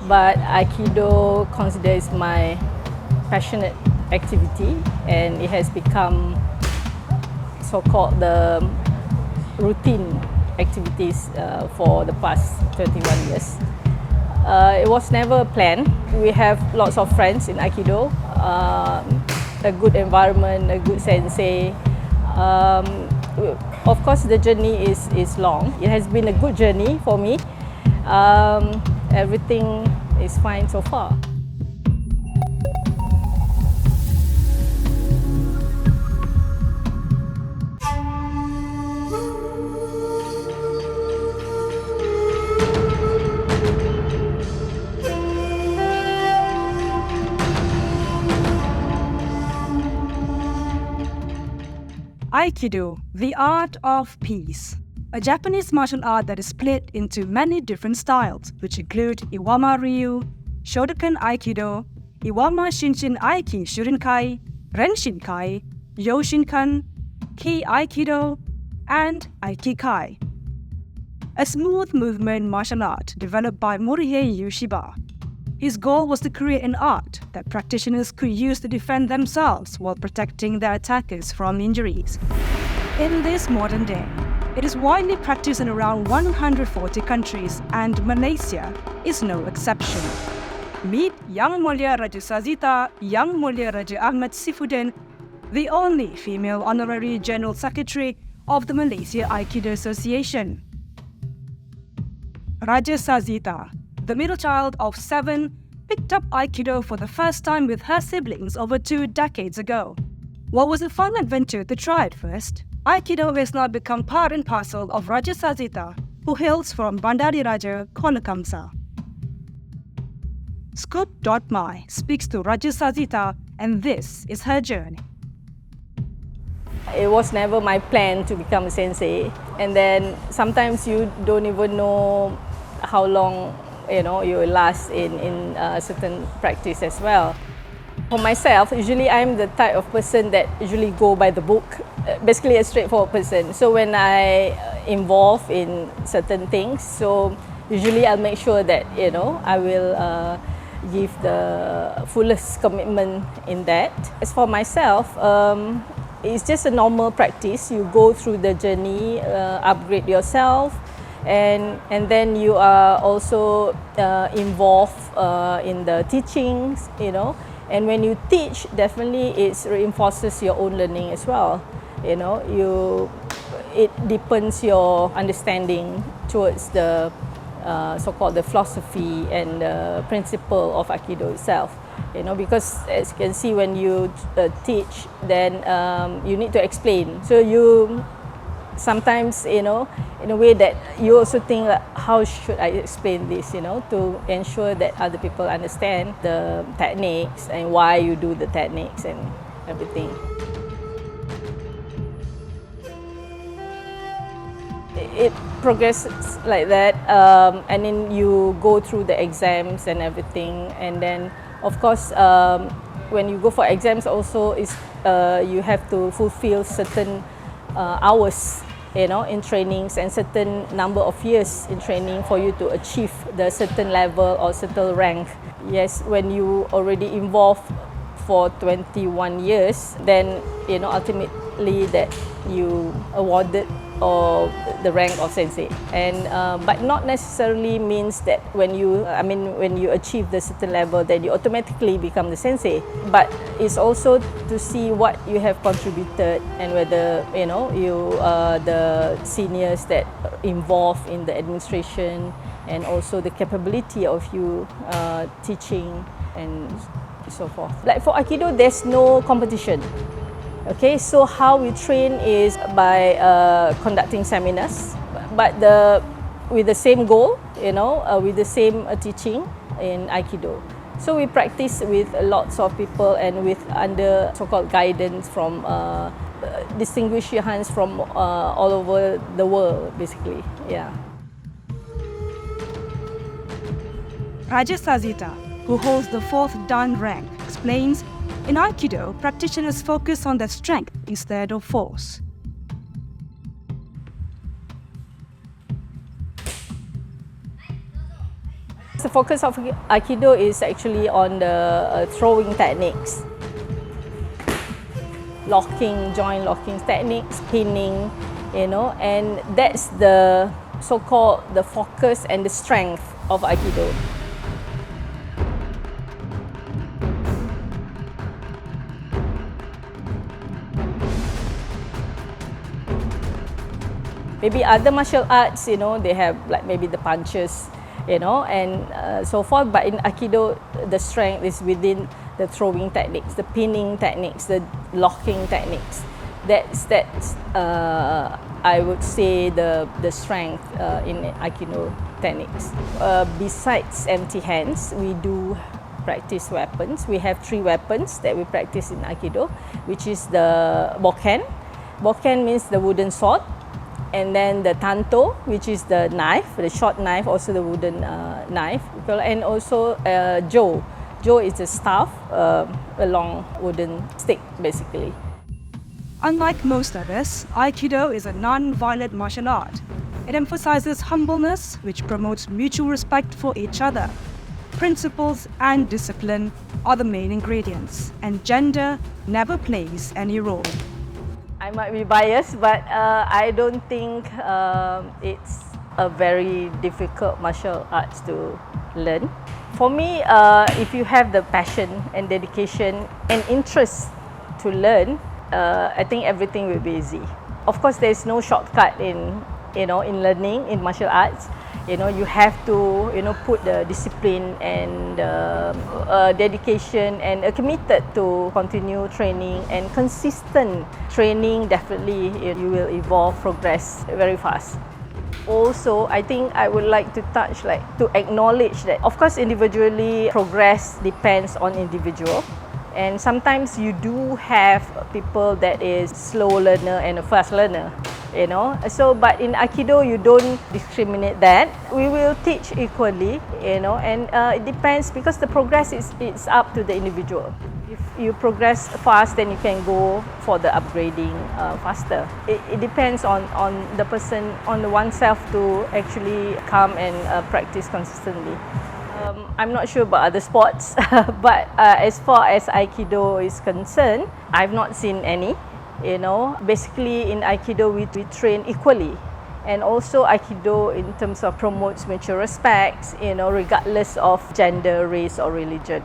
but Aikido considers my passionate activity, and it has become so-called the routine activities for the past 21 years. It was never planned. We have lots of friends in Aikido, a good environment, a good sensei. Of course, the journey is long. It has been a good journey for me. Everything is fine so far. Aikido, the art of peace. A Japanese martial art that is split into many different styles, which include Iwama Ryu, Shotokan Aikido, Iwama Shinshin Aiki Shurinkai, Renshinkai, Yoshinkan, Ki Aikido, and Aikikai. A smooth movement martial art developed by Morihei Yoshiba. His goal was to create an art that practitioners could use to defend themselves while protecting their attackers from injuries. In this modern day, it is widely practiced in around 140 countries, and Malaysia is no exception. Meet Yang Mulia Raja Sazita, Yang Mulia Raja Ahmed Siffudin, the only female honorary General Secretary of the Malaysia Aikido Association. Raja Sazita, the middle child of 7, picked up Aikido for the first time with her siblings over 2 decades ago. What was a fun adventure to try at first? Aikido has now become part and parcel of Raja Sazita, who hails from Bandari Raja, Konakamsa. Scoopdotmy speaks to Raja Sazita, and this is her journey. It was never my plan to become a sensei, and then sometimes you don't even know how long you will last in certain practice as well. For myself, usually I'm the type of person that usually go by the book, basically a straightforward person. So when I involve in certain things, so usually I'll make sure that I will give the fullest commitment in that. As for myself, it's just a normal practice. You go through the journey, upgrade yourself, and then you are also involved in the teachings, and when you teach, definitely it reinforces your own learning as well. It deepens your understanding towards the so-called the philosophy and the principle of Aikido itself. Because as you can see, when you teach, then you need to explain. So you sometimes, in a way that you also think, like, how should I explain this, to ensure that other people understand the techniques and why you do the techniques and everything. It progresses like that, and then you go through the exams and everything, and then of course when you go for exams also you have to fulfill certain hours in trainings and certain number of years in training for you to achieve the certain level or certain rank. Yes, when you already involved for 21 years, then ultimately that you awarded or the rank of sensei, and but not necessarily means that when you achieve the certain level that you automatically become the sensei, but it's also to see what you have contributed and whether you the seniors that are involved in the administration, and also the capability of you teaching and so forth. Like for Aikido, there's no competition. Okay, so how we train is by conducting seminars, but with the same goal, with the same teaching in Aikido. So we practice with lots of people and with under so-called guidance from distinguished hands from all over the world, basically. Yeah. Raja Sazita, who holds the 4th Dan rank, explains, in Aikido, practitioners focus on their strength instead of force. The focus of Aikido is actually on the throwing techniques. Locking, joint locking techniques, pinning, and that's the so-called the focus and the strength of Aikido. Maybe other martial arts, they have like maybe the punches, and so forth. But in Aikido, the strength is within the throwing techniques, the pinning techniques, the locking techniques. That's I would say the strength in Aikido techniques. Besides empty hands, we do practice weapons. We have 3 weapons that we practice in Aikido, which is the bokken. Bokken means the wooden sword. And then the tanto, which is the knife, the short knife, also the wooden knife. And also jo. Jo is a staff, a long wooden stick, basically. Unlike most others, Aikido is a non-violent martial art. It emphasizes humbleness, which promotes mutual respect for each other. Principles and discipline are the main ingredients, and gender never plays any role. I might be biased, but I don't think it's a very difficult martial arts to learn. For me, if you have the passion and dedication and interest to learn, I think everything will be easy. Of course, there's no shortcut in learning in martial arts. You have to put the discipline and dedication and committed to continue training and consistent training. Definitely you will evolve, progress very fast. Also, I think I would like to touch to acknowledge that of course individually progress depends on individual. And sometimes you do have people that is slow learner and a fast learner, So, but in Aikido, you don't discriminate that. We will teach equally, and it depends because the progress is up to the individual. If you progress fast, then you can go for the upgrading faster. It depends on the person, on oneself to actually come and practice consistently. I'm not sure about other sports, but as far as Aikido is concerned, I've not seen any. Basically in Aikido we train equally, and also Aikido in terms of promotes mutual respect, regardless of gender, race or religion.